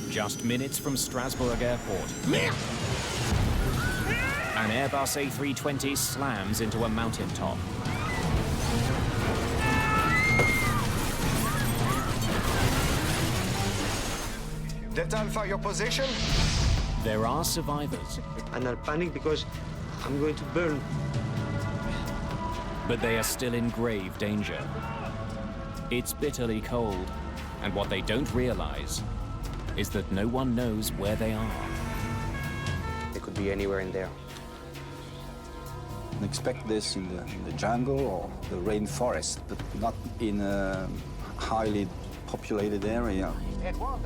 Just minutes from Strasbourg Airport, an Airbus A-320 slams into a mountaintop. Delta Alpha, your position? There are survivors. And I'll panic because I'm going to burn. But they are still in grave danger. It's bitterly cold, and what they don't realize is that no one knows where they are. They could be anywhere in there. Expect this in the jungle or the rainforest, but not in a highly populated area.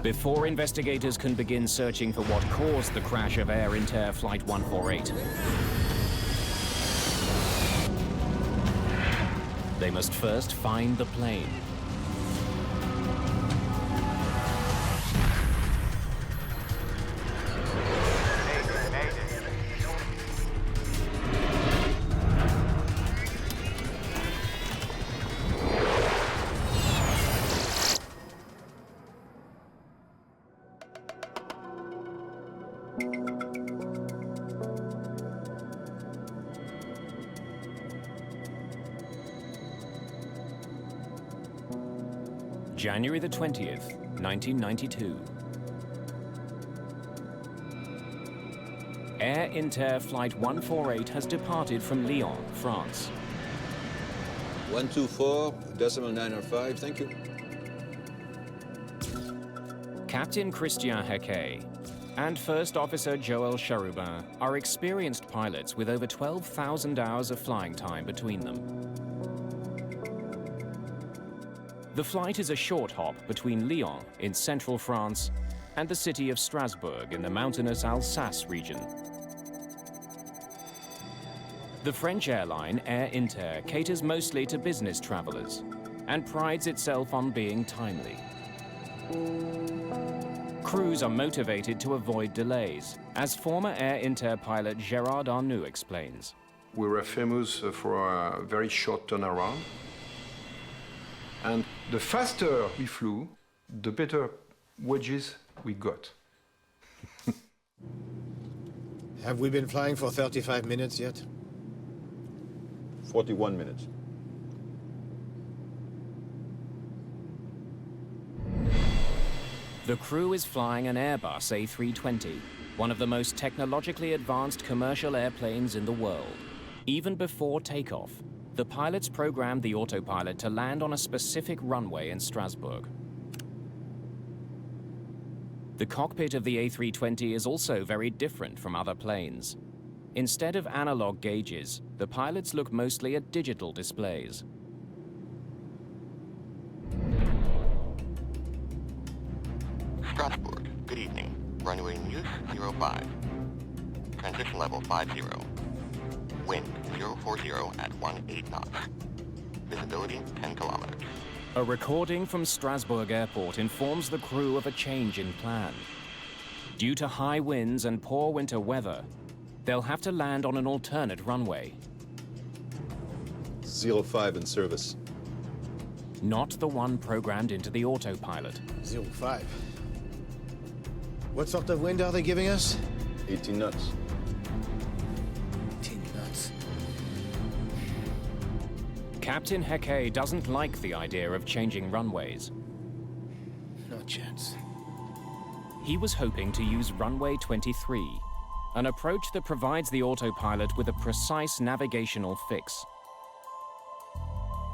Before investigators can begin searching for what caused the crash of Air Inter Flight 148, they must first find the plane. January the 20th, 1992. Air Inter Flight 148 has departed from Lyon, France. 124.905, thank you. Captain Christian Hequet and First Officer Joël Charubin are experienced pilots with over 12,000 hours of flying time between them. The flight is a short hop between Lyon in central France and the city of Strasbourg in the mountainous Alsace region. The French airline Air Inter caters mostly to business travelers and prides itself on being timely. Crews are motivated to avoid delays, as former Air Inter pilot Gérard Arnoux explains. We were famous for a very short turnaround. And the faster we flew, the better wages we got. Have we been flying for 35 minutes yet? 41 minutes. The crew is flying an Airbus A-320, one of the most technologically advanced commercial airplanes in the world. Even before takeoff, the pilots programmed the autopilot to land on a specific runway in Strasbourg. The cockpit of the A320 is also very different from other planes. Instead of analog gauges, the pilots look mostly at digital displays. Strasbourg, good evening. Runway News 05. Transition level 50. Wind 040 at 18 knots. Visibility 10 kilometers. A recording from Strasbourg Airport informs the crew of a change in plan. Due to high winds and poor winter weather, they'll have to land on an alternate runway. 05 in service. Not the one programmed into the autopilot. 05. What sort of wind are they giving us? 18 knots. 18 knots. Captain Hequet doesn't like the idea of changing runways. No chance. He was hoping to use runway 23, an approach that provides the autopilot with a precise navigational fix.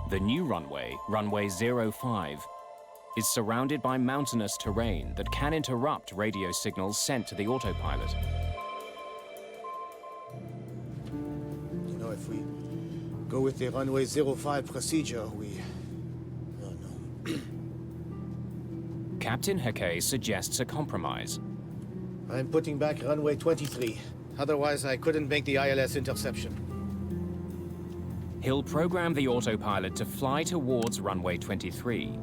The new runway, runway 05, is surrounded by mountainous terrain that can interrupt radio signals sent to the autopilot. You know, if we go with the runway 05 procedure, we... Oh, no. Captain Hequet suggests a compromise. I'm putting back runway 23. Otherwise, I couldn't make the ILS interception. He'll program the autopilot to fly towards runway 23.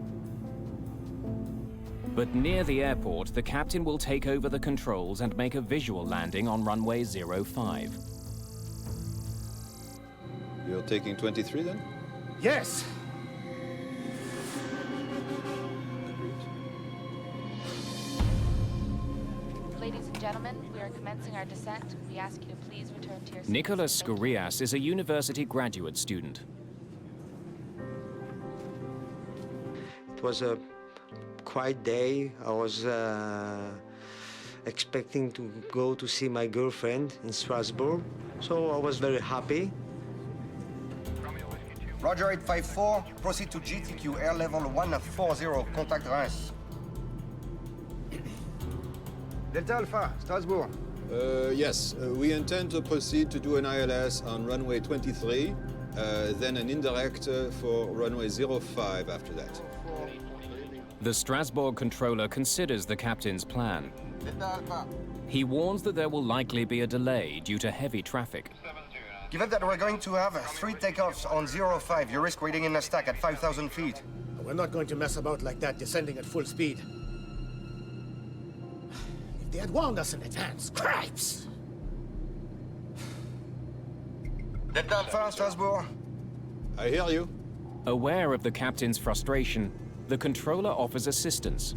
But near the airport, the captain will take over the controls and make a visual landing on runway 05. You're taking 23 then? Yes! Ladies and gentlemen, we are commencing our descent. We ask you to please return to your seats. Nicholas Thank you. Skouras is a university graduate student. It was a quiet day. I was expecting to go to see my girlfriend in Strasbourg, so I was very happy. Roger 854, proceed to GTQ air level 140, contact Reims. Delta Alpha, Strasbourg. Yes, we intend to proceed to do an ILS on runway 23, then an indirect for runway 05 after that. The Strasbourg controller considers the captain's plan. Delta Alpha. He warns that there will likely be a delay due to heavy traffic. Given that we're going to have 3 takeoffs on 05, you risk waiting in a stack at 5,000 feet. We're not going to mess about like that, descending at full speed. If they had warned us in advance, cripes! Delta Alpha, Strasbourg. I hear you. Aware of the captain's frustration, the controller offers assistance.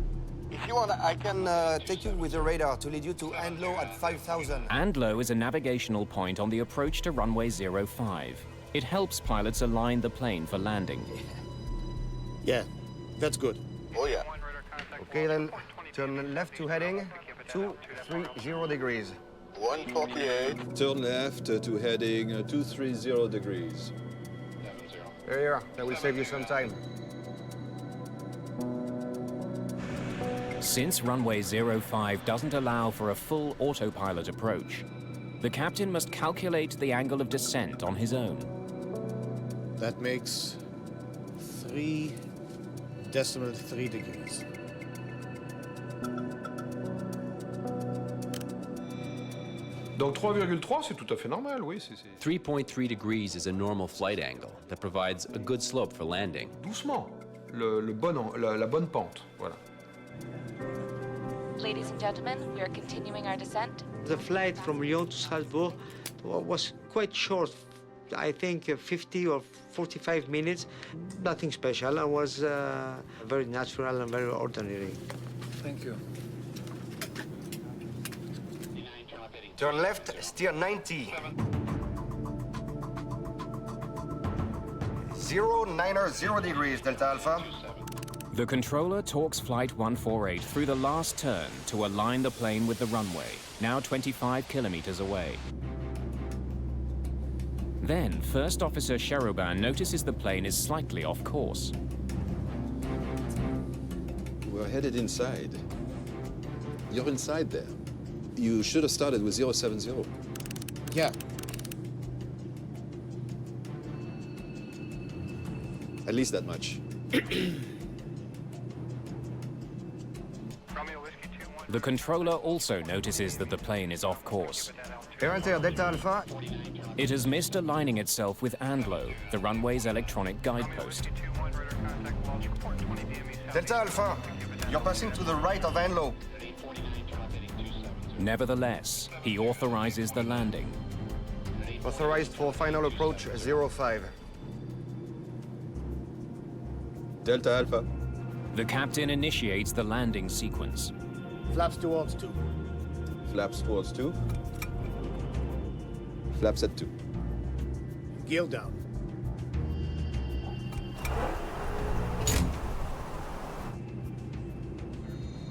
If you want, I can take you with the radar to lead you to Andlo at 5,000. Andlo is a navigational point on the approach to runway 05. It helps pilots align the plane for landing. Yeah, that's good. Oh yeah. Okay, then turn left to heading 230 degrees. 148. Turn left to heading 230 degrees. There you are. That will save you some time. Since runway 05 doesn't allow for a full autopilot approach, the captain must calculate the angle of descent on his own. That makes 3.3 degrees. Donc 3,3, c'est tout à fait normal, oui. 3.3 degrees is a normal flight angle that provides a good slope for landing. Doucement, la bonne pente, voilà. Ladies and gentlemen, we are continuing our descent. The flight from Lyon to Strasbourg was quite short. I think 50 or 45 minutes. Nothing special. It was very natural and very ordinary. Thank you. Turn left, steer 90. 090 degrees, Delta Alpha. The controller talks Flight 148 through the last turn to align the plane with the runway, now 25 kilometers away. Then, First Officer Cherubin notices the plane is slightly off course. We're headed inside. You're inside there. You should have started with 070. Yeah, At least that much. The controller also notices that the plane is off course. Air Inter, Delta Alpha. It has missed aligning itself with Andlo, the runway's electronic guidepost. Delta Alpha, you're passing to the right of Andlo. Nevertheless, he authorizes the landing. Authorized for final approach 05. Delta Alpha. The captain initiates the landing sequence. flaps towards 2. Flaps towards 2. Flaps at 2. Gear down.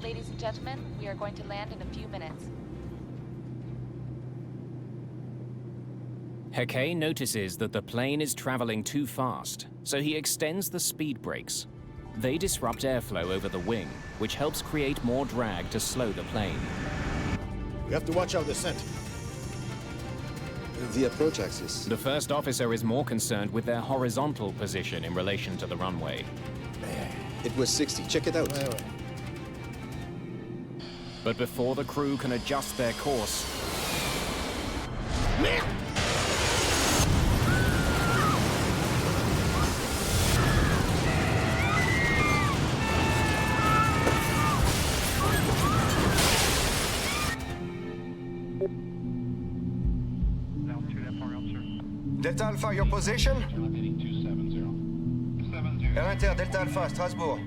Ladies and gentlemen, we are going to land in a few minutes. Heke notices that the plane is traveling too fast, so he extends the speed brakes. They disrupt airflow over the wing, which helps create more drag to slow the plane. We have to watch our descent. The approach axis. The first officer is more concerned with their horizontal position in relation to the runway. It was 60. Check it out. Ouais. But before the crew can adjust their course, Delta Alpha, your position? Air Inter, Delta Alpha, Strasbourg.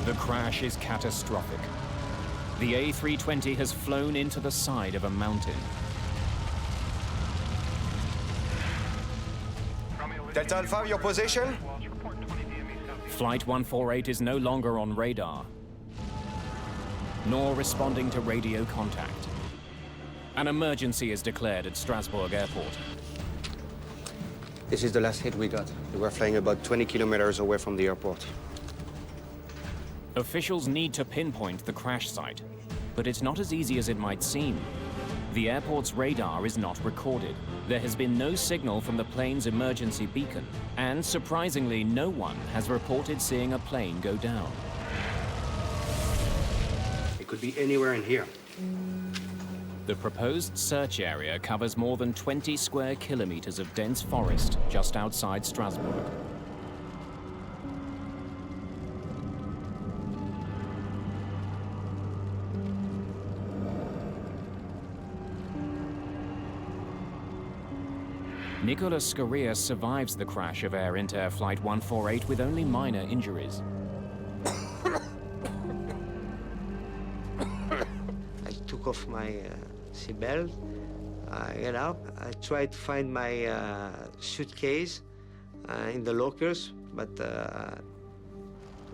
The crash is catastrophic. The A-320 has flown into the side of a mountain. Delta Alpha, your position? Flight 148 is no longer on radar, nor responding to radio contact. An emergency is declared at Strasbourg Airport. This is the last hit we got. We were flying about 20 kilometers away from the airport. Officials need to pinpoint the crash site, but it's not as easy as it might seem. The airport's radar is not recorded. There has been no signal from the plane's emergency beacon, and surprisingly, no one has reported seeing a plane go down. It could be anywhere in here. The proposed search area covers more than 20 square kilometers of dense forest just outside Strasbourg. Nicolas Scorias survives the crash of Air Inter Flight 148 with only minor injuries. I took off my seatbelt, I get up, I tried to find my suitcase in the lockers, but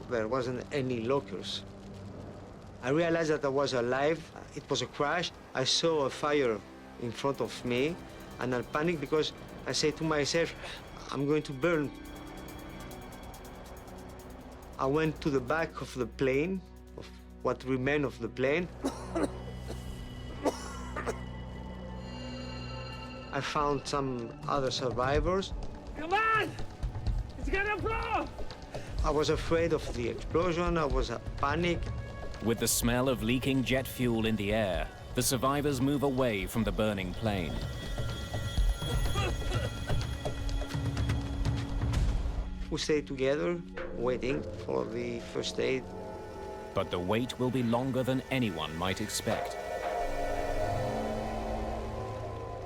there wasn't any lockers. I realized that I was alive. It was a crash. I saw a fire in front of me, and I panicked because I said to myself, I'm going to burn. I went to the back of the plane, of what remained of the plane. I found some other survivors. Come on! It's gonna blow! I was afraid of the explosion. I was panic. With the smell of leaking jet fuel in the air, the survivors move away from the burning plane. We stayed together, waiting for the first aid. But the wait will be longer than anyone might expect.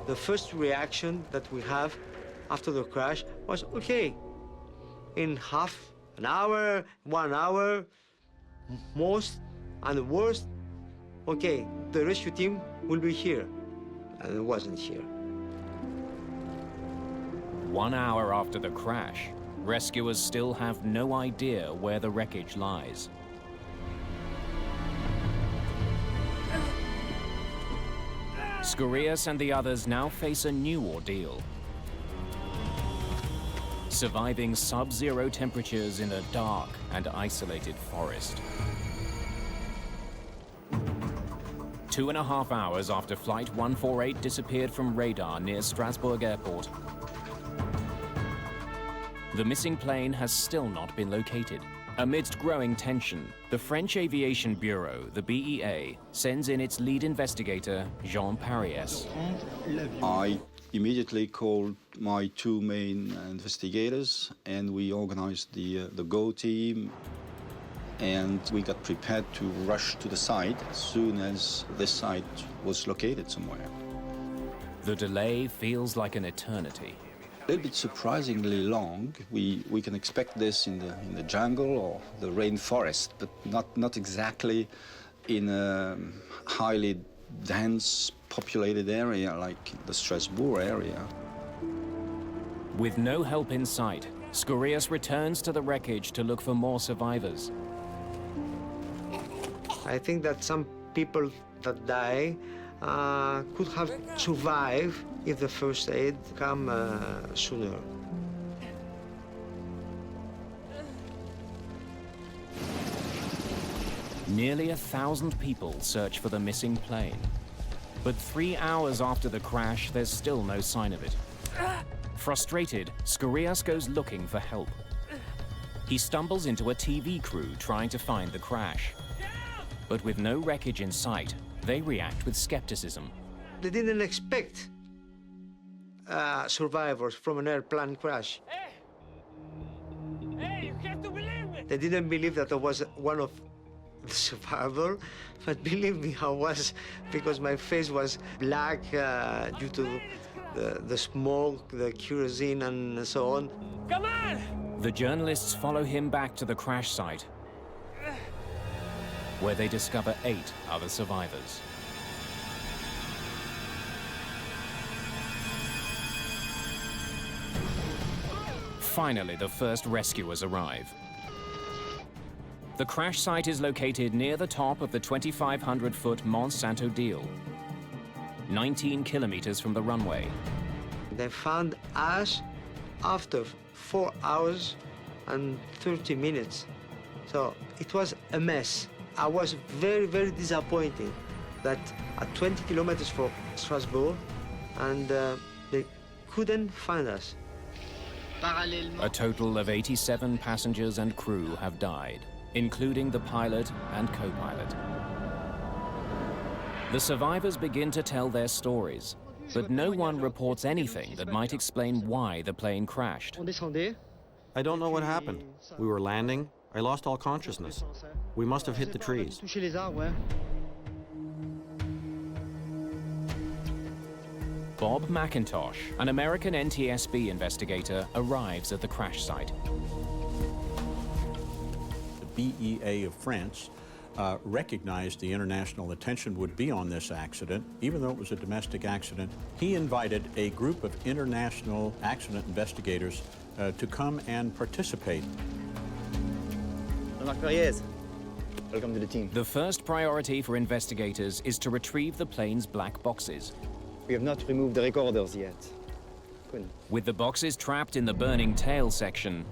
The first reaction that we have after the crash was, okay, in half an hour, 1 hour, most, and the worst, okay, the rescue team will be here. And it wasn't here. 1 hour after the crash, rescuers still have no idea where the wreckage lies. Scorias and the others now face a new ordeal. Surviving sub-zero temperatures in a dark and isolated forest. 2.5 hours after Flight 148 disappeared from radar near Strasbourg Airport, the missing plane has still not been located. Amidst growing tension, the French Aviation Bureau, the BEA, sends in its lead investigator, Jean Pariès. I immediately called my two main investigators, and we organized the GO team, and we got prepared to rush to the site as soon as this site was located somewhere. The delay feels like an eternity. A little bit surprisingly long. We can expect this in the jungle or the rainforest, but not exactly in a highly dense populated area like the Strasbourg area. With no help in sight, Scorias returns to the wreckage to look for more survivors. I think that some people that die could have survived if the first aid come sooner. Nearly 1,000 people search for the missing plane. But 3 hours after the crash, there's still no sign of it. Frustrated, Scorias goes looking for help. He stumbles into a TV crew trying to find the crash. But with no wreckage in sight, they react with skepticism. They didn't expect survivors from an airplane crash. Hey, you have to believe me! They didn't believe that I was one of the survivors, but believe me, I was, because my face was black due to the smoke, the kerosene, and so on. Come on! The journalists follow him back to the crash site. where they discover 8 other survivors. Finally, the first rescuers arrive. The crash site is located near the top of the 2,500-foot Mont Saint-Odile, 19 kilometers from the runway. They found us after 4 hours and 30 minutes. So it was a mess. I was very, very disappointed that at 20 kilometers from Strasbourg, and they couldn't find us. A total of 87 passengers and crew have died, including the pilot and co-pilot. The survivors begin to tell their stories, but no one reports anything that might explain why the plane crashed. I don't know what happened. We were landing. I lost all consciousness. We must have hit the trees. Bob McIntosh, an American NTSB investigator, arrives at the crash site. The BEA of France recognized the international attention would be on this accident, even though it was a domestic accident. He invited a group of international accident investigators to come and participate. Welcome to the team. The first priority for investigators is to retrieve the plane's black boxes. We have not removed the recorders yet. Good. With the boxes trapped in the burning tail section,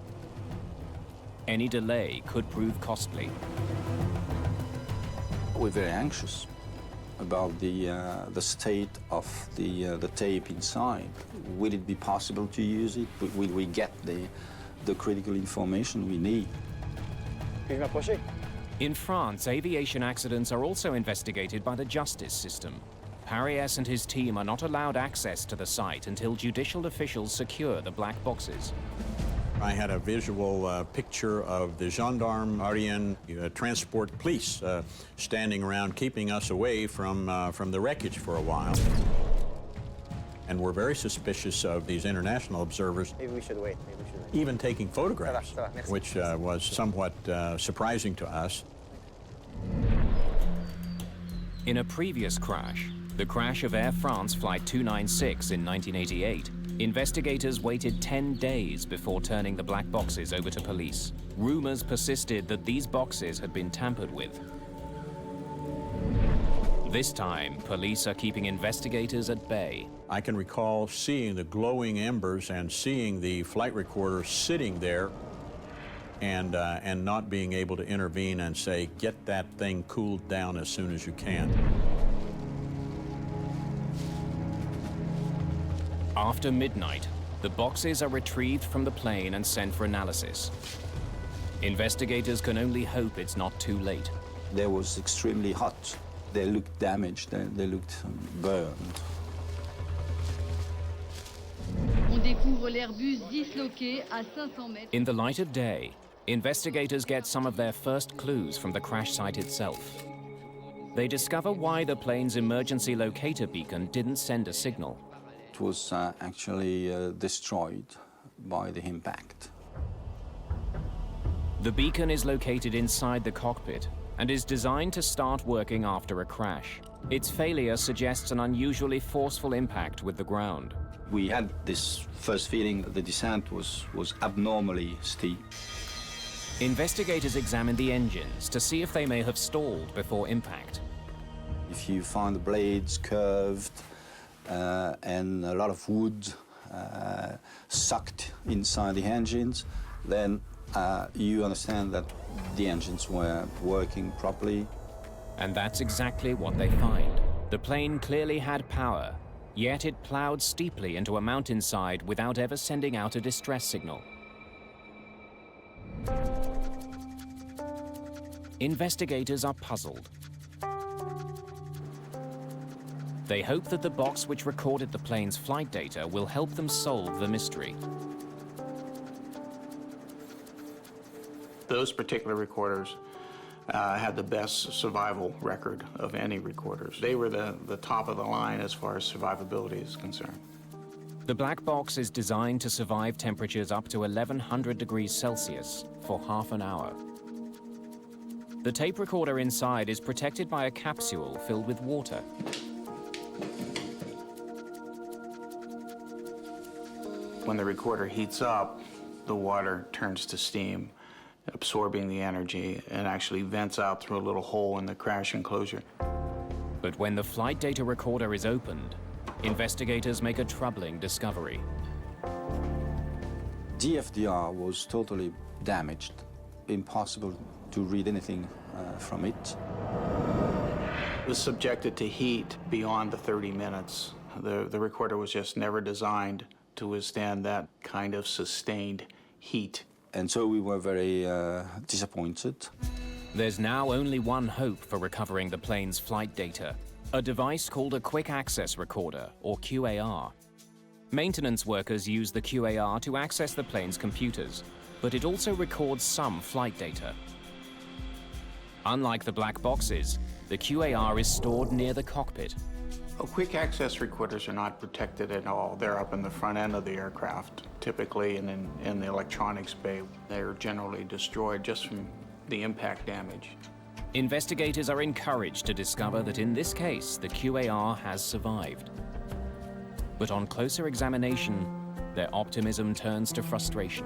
any delay could prove costly. We're very anxious about the state of the tape inside. Will it be possible to use it? Will we get the critical information we need? In France, aviation accidents are also investigated by the justice system. Parias and his team are not allowed access to the site until judicial officials secure the black boxes. I had a visual picture of the gendarme, transport police standing around keeping us away from the wreckage for a while. And we're very suspicious of these international observers. Maybe we should wait. Maybe we should wait. Even taking photographs, which was somewhat surprising to us. In a previous crash, the crash of Air France Flight 296 in 1988, investigators waited 10 days before turning the black boxes over to police. Rumors persisted that these boxes had been tampered with. This time, police are keeping investigators at bay. I can recall seeing the glowing embers and seeing the flight recorder sitting there and not being able to intervene and say, get that thing cooled down as soon as you can. After midnight, the boxes are retrieved from the plane and sent for analysis. Investigators can only hope it's not too late. They was extremely hot. They looked damaged, they looked burned. In the light of day, investigators get some of their first clues from the crash site itself. They discover why the plane's emergency locator beacon didn't send a signal. It was actually destroyed by the impact. The beacon is located inside the cockpit and is designed to start working after a crash. Its failure suggests an unusually forceful impact with the ground. We had this first feeling that the descent was abnormally steep. Investigators examine the engines to see if they may have stalled before impact. If you find the blades curved and a lot of wood sucked inside the engines, then you understand that the engines were working properly. And that's exactly what they find. The plane clearly had power, yet it plowed steeply into a mountainside without ever sending out a distress signal. Investigators are puzzled. They hope that the box which recorded the plane's flight data will help them solve the mystery. Those particular recorders had the best survival record of any recorders. They were the top of the line as far as survivability is concerned. The black box is designed to survive temperatures up to 1100 degrees Celsius for half an hour. The tape recorder inside is protected by a capsule filled with water. When the recorder heats up, the water turns to steam, absorbing the energy, and actually vents out through a little hole in the crash enclosure. But when the flight data recorder is opened, investigators make a troubling discovery. DFDR was totally damaged, impossible to read anything from it. It was subjected to heat beyond the 30 minutes. The recorder was just never designed to withstand that kind of sustained heat. And so we were very disappointed. There's now only one hope for recovering the plane's flight data, a device called a Quick Access Recorder, or QAR. Maintenance workers use the QAR to access the plane's computers, but it also records some flight data. Unlike the black boxes, the QAR is stored near the cockpit. Quick access recorders are not protected at all. They're up in the front end of the aircraft, typically, and in the electronics bay. They're generally destroyed just from the impact damage. Investigators are encouraged to discover that in this case, the QAR has survived. But on closer examination, their optimism turns to frustration.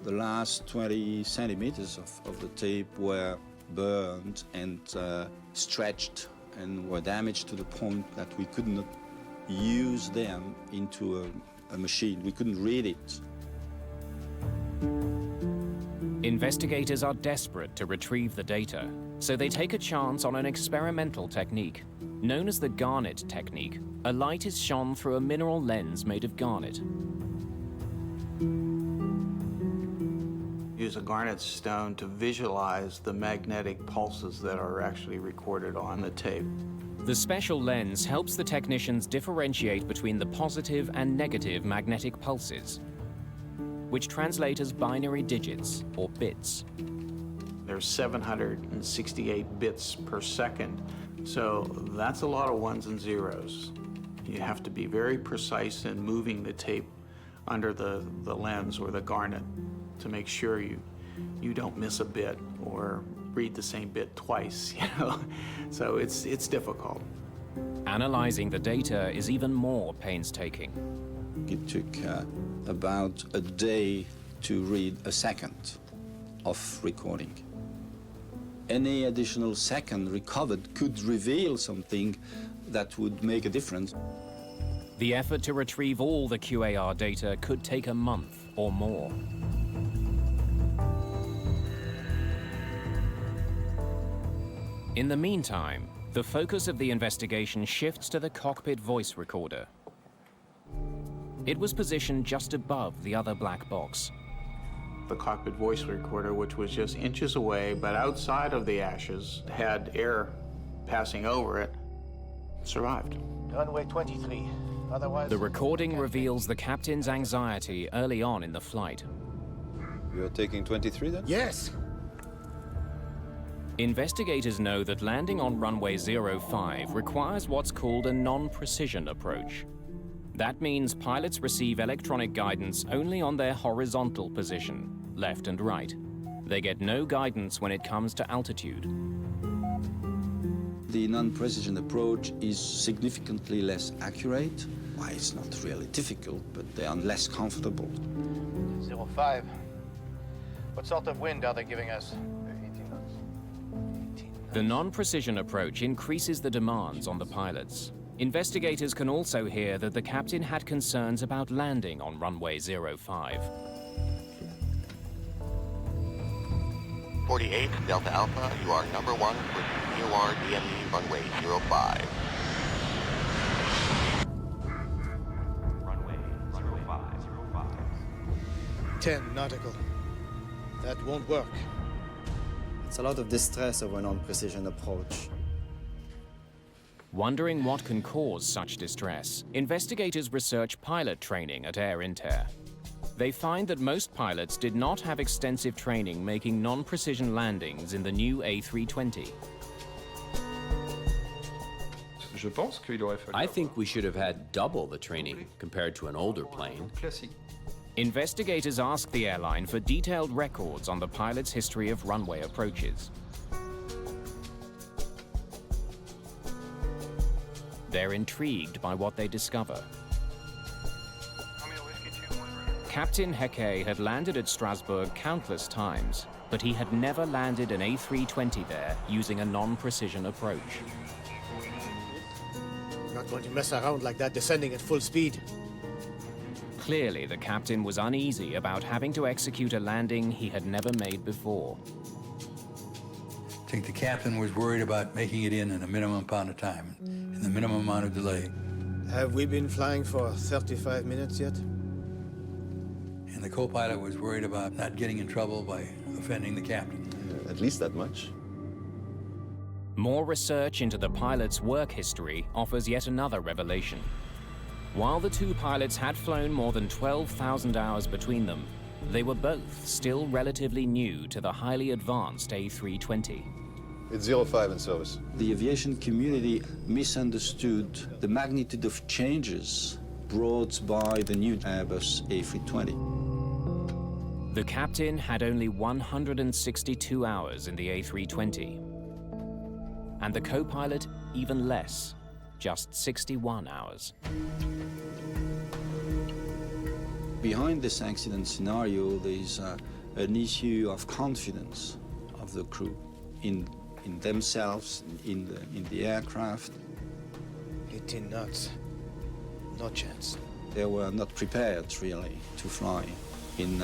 The last 20 centimeters of the tape were burned and stretched and were damaged to the point that we could not use them into a machine. We couldn't read it. Investigators are desperate to retrieve the data, so they take a chance on an experimental technique. Known as the garnet technique, a light is shone through a mineral lens made of garnet. Use a garnet stone to visualize the magnetic pulses that are actually recorded on the tape. The special lens helps the technicians differentiate between the positive and negative magnetic pulses, which translate as binary digits, or bits. There's 768 bits per second, so that's a lot of ones and zeros. You have to be very precise in moving the tape under the lens or the garnet to make sure you don't miss a bit or read the same bit twice, you know? So it's difficult. Analyzing the data is even more painstaking. It took about a day to read a second of recording. Any additional second recovered could reveal something that would make a difference. The effort to retrieve all the QAR data could take a month or more. In the meantime, the focus of the investigation shifts to the cockpit voice recorder. It was positioned just above the other black box. The cockpit voice recorder, which was just inches away, but outside of the ashes, had air passing over it, survived. Runway 23. Otherwise... The recording reveals the captain's anxiety early on in the flight. You're taking 23 then? Yes! Investigators know that landing on runway 05 requires what's called a non-precision approach. That means pilots receive electronic guidance only on their horizontal position, left and right. They get no guidance when it comes to altitude. The non-precision approach is significantly less accurate. Why, it's not really difficult, but they are less comfortable. 05. What sort of wind are they giving us? The non-precision approach increases the demands on the pilots. Investigators can also hear that the captain had concerns about landing on runway 05. 48, Delta Alpha, you are number 1 for VOR DME runway 05. Runway 05. 10 nautical. That won't work. It's a lot of distress over a non-precision approach. Wondering what can cause such distress, investigators research pilot training at Air Inter. They find that most pilots did not have extensive training making non-precision landings in the new A320. I think we should have had double the training compared to an older plane. Investigators asked the airline for detailed records on the pilot's history of runway approaches. They're intrigued by what they discover. Captain Hecke had landed at Strasbourg countless times, but he had never landed an A-320 there using a non-precision approach. I'm not going to mess around like that descending at full speed. Clearly, the captain was uneasy about having to execute a landing he had never made before. I think the captain was worried about making it in a minimum amount of time, in the minimum amount of delay. Have we been flying for 35 minutes yet? And the co-pilot was worried about not getting in trouble by offending the captain. At least that much. More research into the pilot's work history offers yet another revelation. While the two pilots had flown more than 12,000 hours between them, they were both still relatively new to the highly advanced A320. It's 05 in service. The aviation community misunderstood the magnitude of changes brought by the new Airbus A320. The captain had only 162 hours in the A320, and the co-pilot even less, just 61 hours. Behind this accident scenario, there's an issue of confidence of the crew in themselves, in the aircraft. 18 knots. No chance. They were not prepared, really, to fly in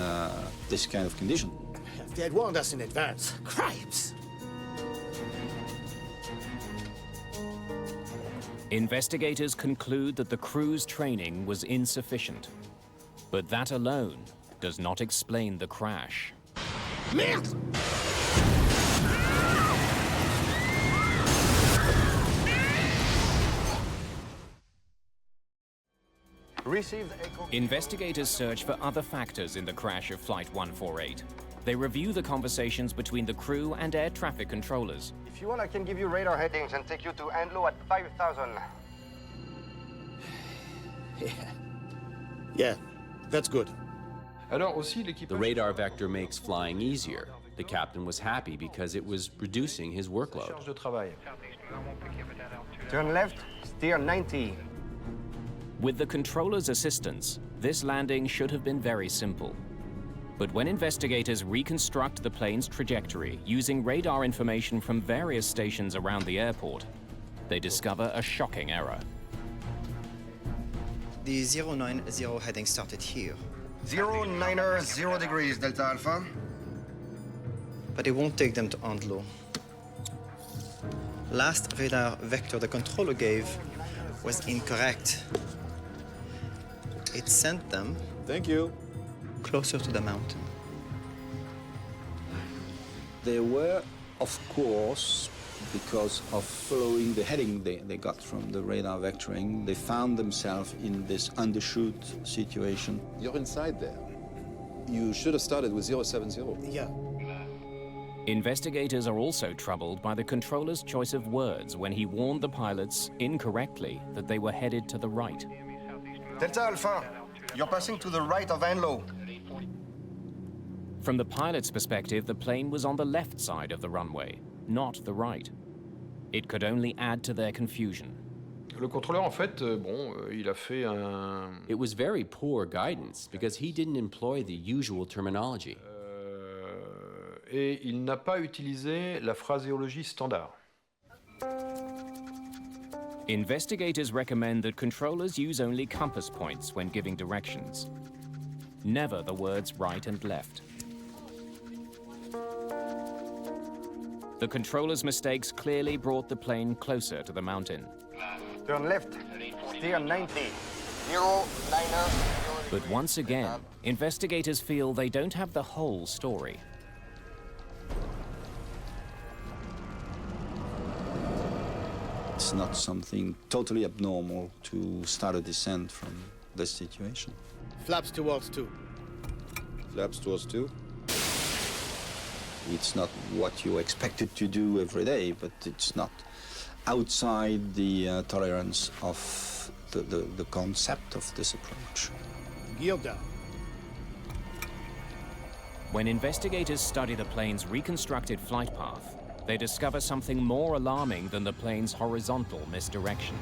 this kind of condition. If they had warned us in advance, cripes! Investigators conclude that the crew's training was insufficient. But that alone does not explain the crash. Merde! Investigators search for other factors in the crash of Flight 148. They review the conversations between the crew and air traffic controllers. If you want, I can give you radar headings and take you to Anlo at 5,000. Yeah, that's good. The radar vector makes flying easier. The captain was happy because it was reducing his workload. Turn left, steer 90. With the controller's assistance, this landing should have been very simple. But when investigators reconstruct the plane's trajectory using radar information from various stations around the airport, they discover a shocking error. The 090 heading started here. 090, 0 degrees, Delta Alpha. But it won't take them to Andlo. Last radar vector the controller gave was incorrect. It sent them... Thank you. ...closer to the mountain. They were, of course, because of following the heading they got from the radar vectoring, they found themselves in this undershoot situation. You're inside there. You should have started with 070. Yeah. Investigators are also troubled by the controller's choice of words when he warned the pilots, incorrectly, that they were headed to the right. Delta Alpha, you're passing to the right of Anlo. From the pilot's perspective, the plane was on the left side of the runway, not the right. It could only add to their confusion. Le contrôleur, en fait, il a fait un... It was very poor guidance because he didn't employ the usual terminology. Et il n'a pas utilisé la phraséologie standard. Investigators recommend that controllers use only compass points when giving directions. Never the words right and left. The controller's mistakes clearly brought the plane closer to the mountain. Turn left, steer 90. 090. But once again, investigators feel they don't have the whole story. It's not something totally abnormal to start a descent from this situation. Flaps towards 2. Flaps towards 2. It's not what you expected to do every day, but it's not outside the tolerance of the concept of this approach. Gear down. When investigators study the plane's reconstructed flight path, they discover something more alarming than the plane's horizontal misdirection.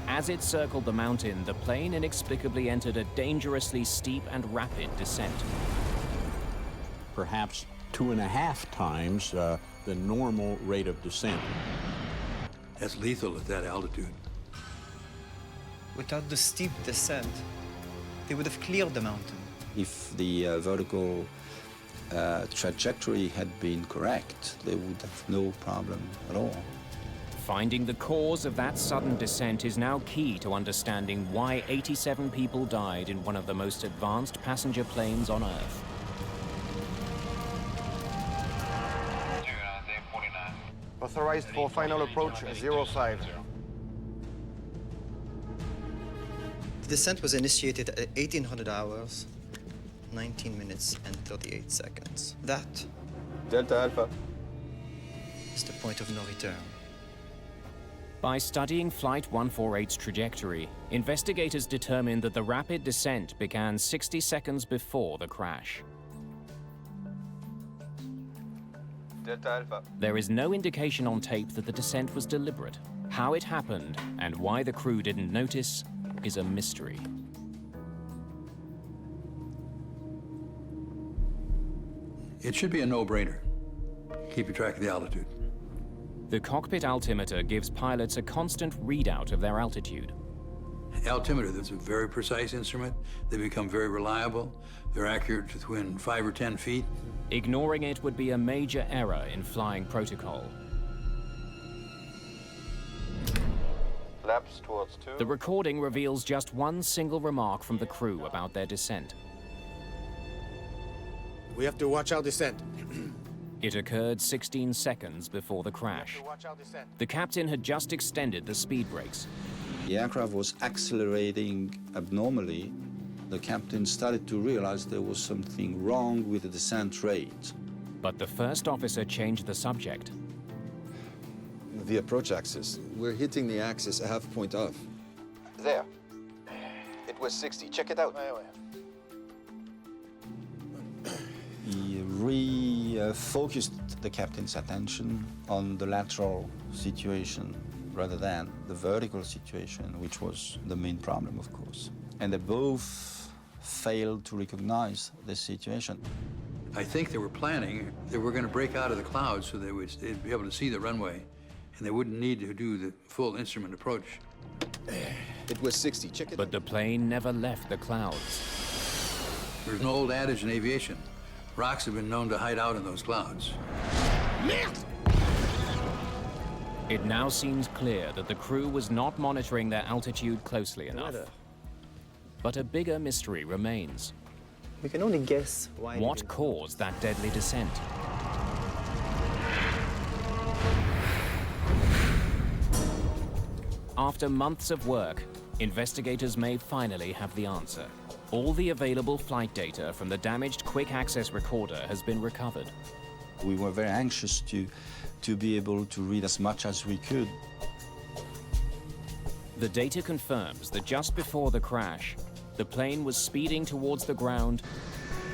As it circled the mountain, the plane inexplicably entered a dangerously steep and rapid descent. Perhaps 2.5 times the normal rate of descent. That's lethal at that altitude. Without the steep descent, they would have cleared the mountain. If the vertical trajectory had been correct, they would have no problem at all. Finding the cause of that sudden descent is now key to understanding why 87 people died in one of the most advanced passenger planes on Earth. Authorized for final approach 05. The descent was initiated at 1800 hours, 19 minutes and 38 seconds. That Delta Alpha is the point of no return. By studying Flight 148's trajectory, investigators determined that the rapid descent began 60 seconds before the crash. Delta Alpha. There is no indication on tape that the descent was deliberate. How it happened and why the crew didn't notice is a mystery. It should be a no-brainer. Keeping track of the altitude. The cockpit altimeter gives pilots a constant readout of their altitude. Altimeter, that's a very precise instrument. They become very reliable. They're accurate to within 5 or 10 feet. Ignoring it would be a major error in flying protocol. Flaps towards 2. The recording reveals just one single remark from the crew about their descent. We have to watch our descent. It occurred 16 seconds before the crash. The captain had just extended the speed brakes. The aircraft was accelerating abnormally. The captain started to realize there was something wrong with the descent rate. But the first officer changed the subject. The approach axis. We're hitting the axis a half point off. There. It was 60. Check it out. He refocused the captain's attention on the lateral situation rather than the vertical situation, which was the main problem, of course. And they both failed to recognize this situation. I think they were planning that we're going to break out of the clouds so they'd be able to see the runway, and they wouldn't need to do the full instrument approach. It was 60. Check it out. But the plane never left the clouds. There's an old adage in aviation. Rocks have been known to hide out in those clouds. It now seems clear that the crew was not monitoring their altitude closely enough. But a bigger mystery remains. We can only guess why. What caused that deadly descent? After months of work, investigators may finally have the answer. All the available flight data from the damaged quick access recorder has been recovered. We were very anxious to be able to read as much as we could. The data confirms that just before the crash, the plane was speeding towards the ground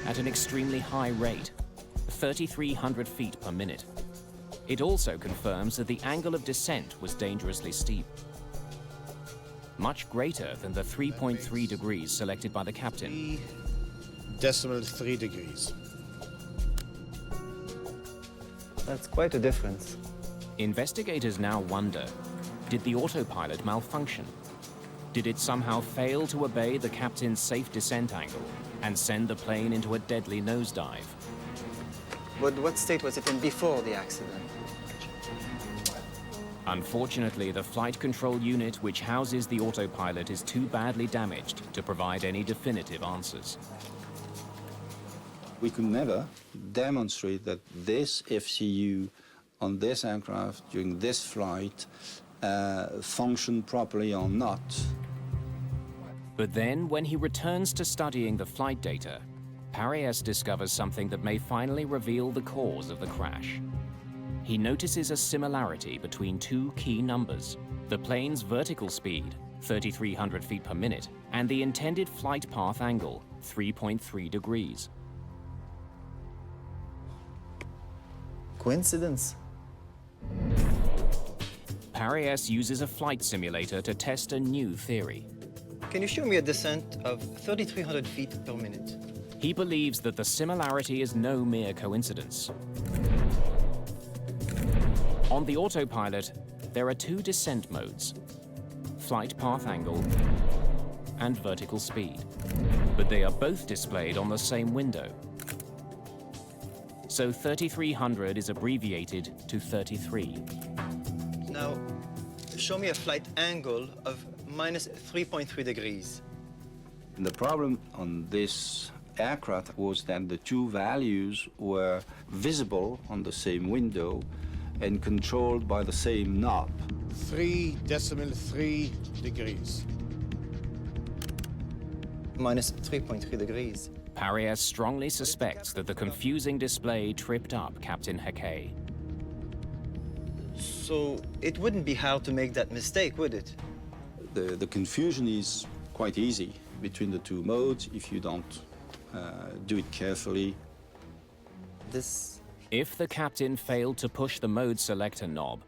at an extremely high rate, 3,300 feet per minute. It also confirms that the angle of descent was dangerously steep, much greater than the 3.3 degrees selected by the captain. 3 degrees. That's quite a difference. Investigators now wonder, did the autopilot malfunction? Did it somehow fail to obey the captain's safe descent angle and send the plane into a deadly nosedive? But what state was it in before the accident? Unfortunately, the flight control unit which houses the autopilot is too badly damaged to provide any definitive answers. We could never demonstrate that this FCU on this aircraft during this flight functioned properly or not. But then, when he returns to studying the flight data, Paris discovers something that may finally reveal the cause of the crash. He notices a similarity between two key numbers: the plane's vertical speed, 3,300 feet per minute, and the intended flight path angle, 3.3 degrees. Coincidence? Paris uses a flight simulator to test a new theory. Can you show me a descent of 3,300 feet per minute? He believes that the similarity is no mere coincidence. On the autopilot, there are two descent modes: flight path angle and vertical speed. But they are both displayed on the same window. So 3,300 is abbreviated to 33. Now, show me a flight angle of minus 3.3 degrees. The problem on this aircraft was that the two values were visible on the same window and controlled by the same knob. 3.3 degrees. Minus 3.3 degrees. Paris strongly suspects that the confusing display tripped up Captain Hackey. So it wouldn't be hard to make that mistake, would it? The confusion is quite easy between the two modes if you don't do it carefully. If the captain failed to push the mode selector knob,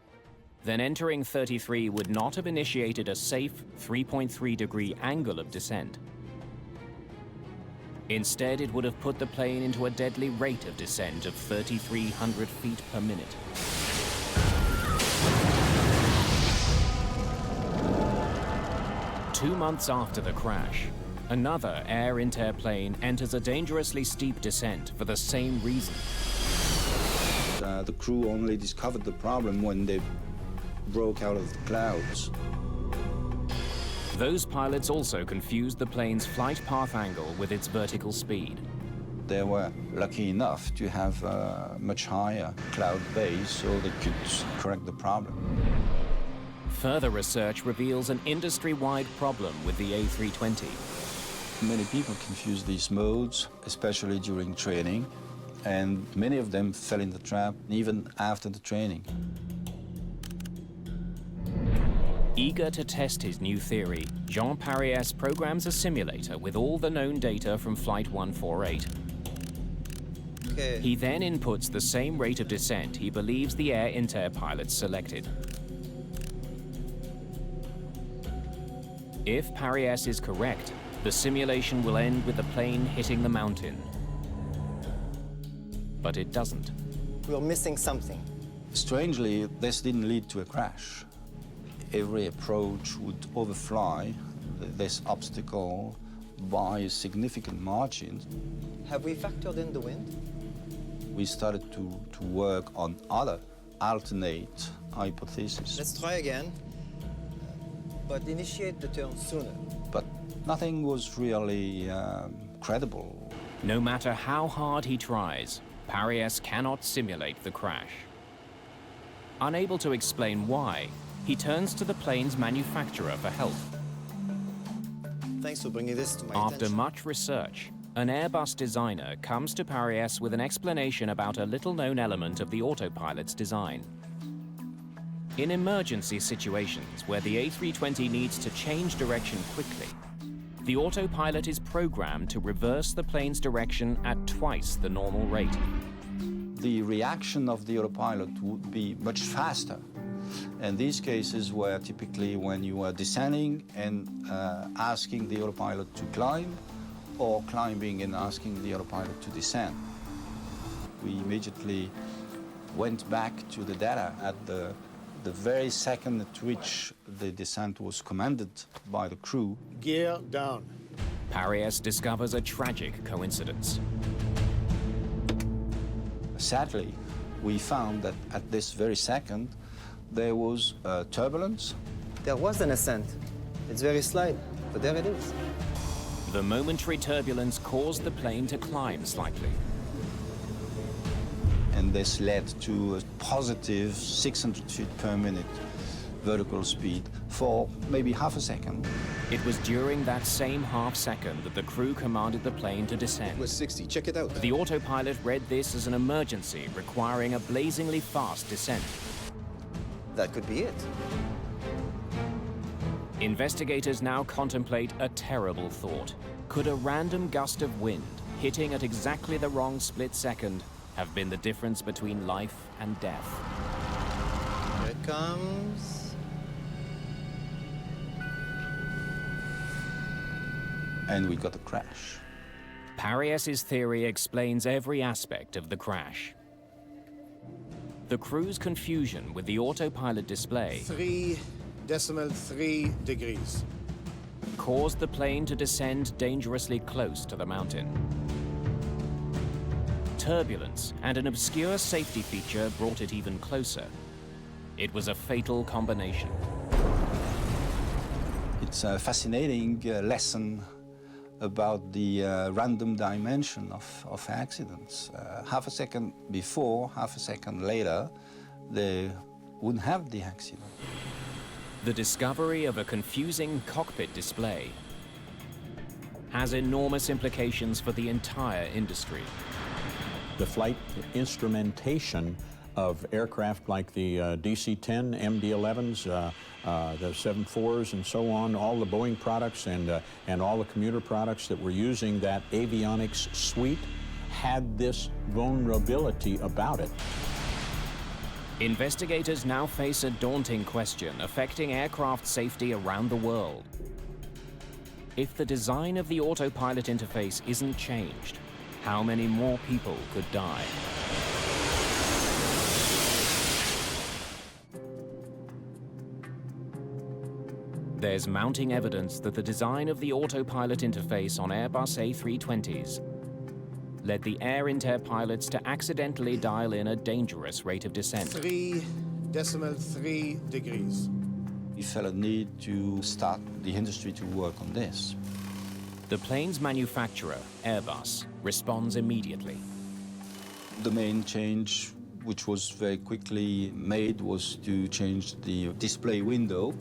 then entering 33 would not have initiated a safe 3.3-degree angle of descent. Instead, it would have put the plane into a deadly rate of descent of 3,300 feet per minute. Two months after the crash, another Air Inter plane enters a dangerously steep descent for the same reason. The crew only discovered the problem when they broke out of the clouds. Those pilots also confused the plane's flight path angle with its vertical speed. They were lucky enough to have a much higher cloud base so they could correct the problem. Further research reveals an industry-wide problem with the A320. Many people confuse these modes, especially during training, and many of them fell in the trap even after the training. Eager to test his new theory, Jean Paris programs a simulator with all the known data from Flight 148. Okay. He then inputs the same rate of descent he believes the Air Inter pilots selected. If Paris is correct, the simulation will end with the plane hitting the mountain. But it doesn't. We're missing something. Strangely, this didn't lead to a crash. Every approach would overfly this obstacle by a significant margin. Have we factored in the wind? We started to work on other alternate hypotheses. Let's try again, but initiate the turn sooner. But nothing was really credible. No matter how hard he tries, Paris cannot simulate the crash. Unable to explain why, he turns to the plane's manufacturer for help. Thanks for bringing this to my After attention. much research, an Airbus designer comes to Paris with an explanation about a little-known element of the autopilot's design. In emergency situations where the A320 needs to change direction quickly, the autopilot is programmed to reverse the plane's direction at twice the normal rate. The reaction of the autopilot would be much faster. And these cases were typically when you were descending and asking the autopilot to climb, or climbing and asking the autopilot to descend. We immediately went back to the data at the very second at which the descent was commanded by the crew. Gear down. Paris discovers a tragic coincidence. Sadly, we found that at this very second, there was turbulence. There was an ascent. It's very slight, but there it is. The momentary turbulence caused the plane to climb slightly. And this led to a positive 600 feet per minute vertical speed for maybe half a second. It was during that same half second that the crew commanded the plane to descend. It was 60, check it out. The autopilot read this as an emergency requiring a blazingly fast descent. That could be it. Investigators now contemplate a terrible thought. Could a random gust of wind, hitting at exactly the wrong split second, have been the difference between life and death. Here it comes. And we got a crash. Parias's theory explains every aspect of the crash. The crew's confusion with the autopilot display 3.3 degrees caused the plane to descend dangerously close to the mountain. Turbulence and an obscure safety feature brought it even closer. It was a fatal combination. It's a fascinating lesson about the random dimension of accidents. Half a second before, half a second later, they wouldn't have the accident. The discovery of a confusing cockpit display has enormous implications for the entire industry. The flight instrumentation of aircraft like the DC-10, MD-11s, the 747s and so on, all the Boeing products and all the commuter products that were using that avionics suite had this vulnerability about it. Investigators now face a daunting question affecting aircraft safety around the world. If the design of the autopilot interface isn't changed, how many more people could die? There's mounting evidence that the design of the autopilot interface on Airbus A320s led the Air Inter pilots to accidentally dial in a dangerous rate of descent. 3.3 degrees. We felt a need to start the industry to work on this. The plane's manufacturer, Airbus, responds immediately. The main change, which was very quickly made, was to change the display window.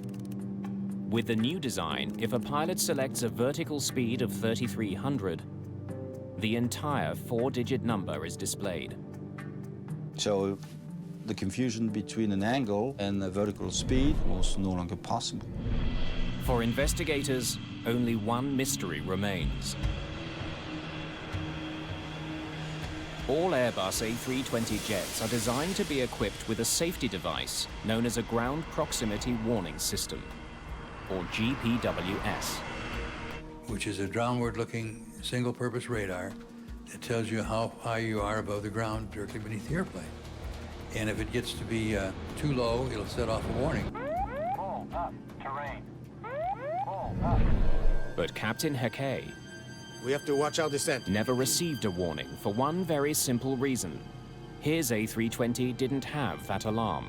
With the new design, if a pilot selects a vertical speed of 3,300, the entire 4-digit number is displayed. So the confusion between an angle and a vertical speed was no longer possible. For investigators, only one mystery remains. All Airbus A320 jets are designed to be equipped with a safety device known as a Ground Proximity Warning System, or GPWS. Which is a downward-looking single-purpose radar that tells you how high you are above the ground directly beneath the airplane. And if it gets to be too low, it'll set off a warning. Pull up, terrain. Pull up. But Captain Hake We have to watch our descent. never received a warning for one very simple reason. His A320 didn't have that alarm.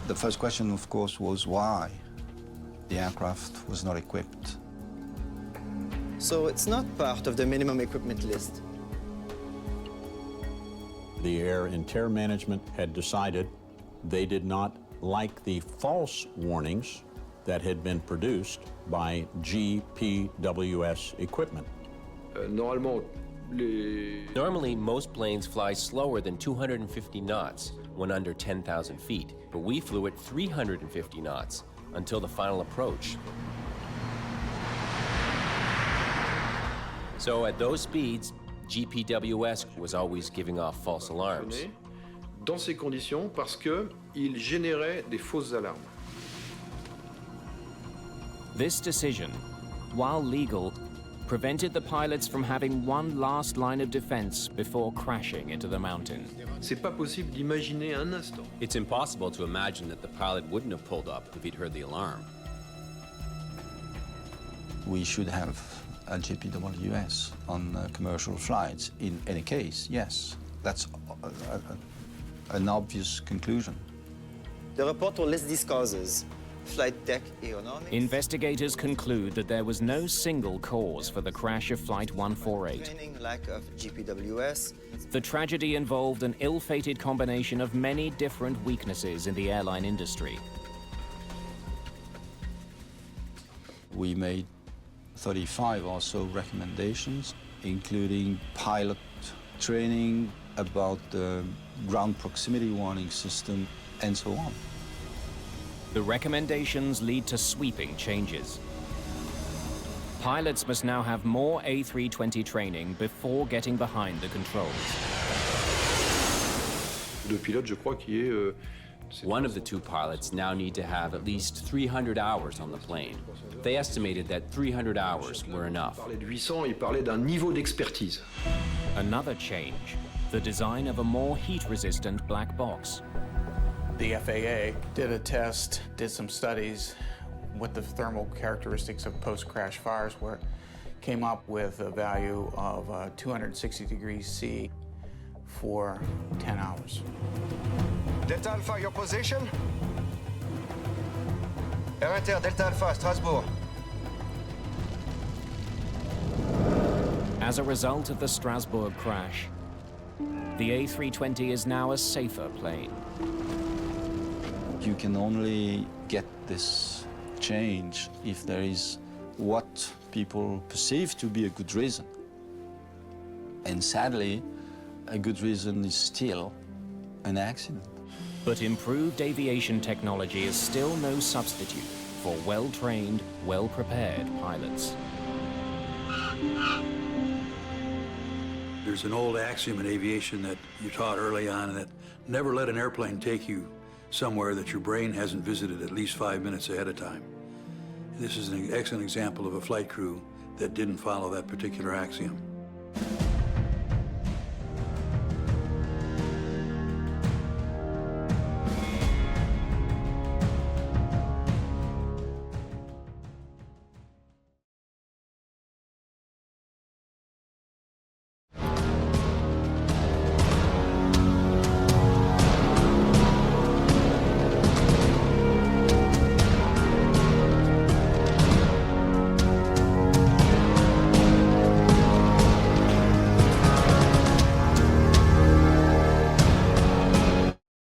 The first question, of course, was why the aircraft was not equipped. So it's not part of the minimum equipment list. The Air Inter management had decided they did not like the false warnings that had been produced by GPWS equipment. Normally, most planes fly slower than 250 knots when under 10,000 feet, but we flew at 350 knots until the final approach. So at those speeds, GPWS was always giving off false alarms. Dans ces conditions, parce qu'il générait des fausses alarmes. This decision, while legal, prevented the pilots from having one last line of defense before crashing into the mountain. C'est pas possible d'imaginer un instant. It's impossible to imagine that the pilot wouldn't have pulled up if he'd heard the alarm. We should have a GPWS on commercial flights. In any case, yes. That's an obvious conclusion. The report will list these causes. Flight deck aerodynamics. Investigators conclude that there was no single cause for the crash of Flight 148. Training, lack of GPWS. The tragedy involved an ill-fated combination of many different weaknesses in the airline industry. We made 35 or so recommendations, including pilot training about the ground proximity warning system, and so on. The recommendations lead to sweeping changes. Pilots must now have more A320 training before getting behind the controls. One of the two pilots now need to have at least 300 hours on the plane. They estimated that 300 hours were enough. Another change, the design of a more heat-resistant black box. The FAA did a test, did some studies, what the thermal characteristics of post-crash fires were, came up with a value of 260 degrees C for 10 hours. Delta Alpha, your position? Air Inter, Delta Alpha, Strasbourg. As a result of the Strasbourg crash, the A320 is now a safer plane. You can only get this change if there is what people perceive to be a good reason. And sadly, a good reason is still an accident. But improved aviation technology is still no substitute for well-trained, well-prepared pilots. There's an old axiom in aviation that you taught early on, that never let an airplane take you somewhere that your brain hasn't visited at least 5 minutes ahead of time. This is an excellent example of a flight crew that didn't follow that particular axiom.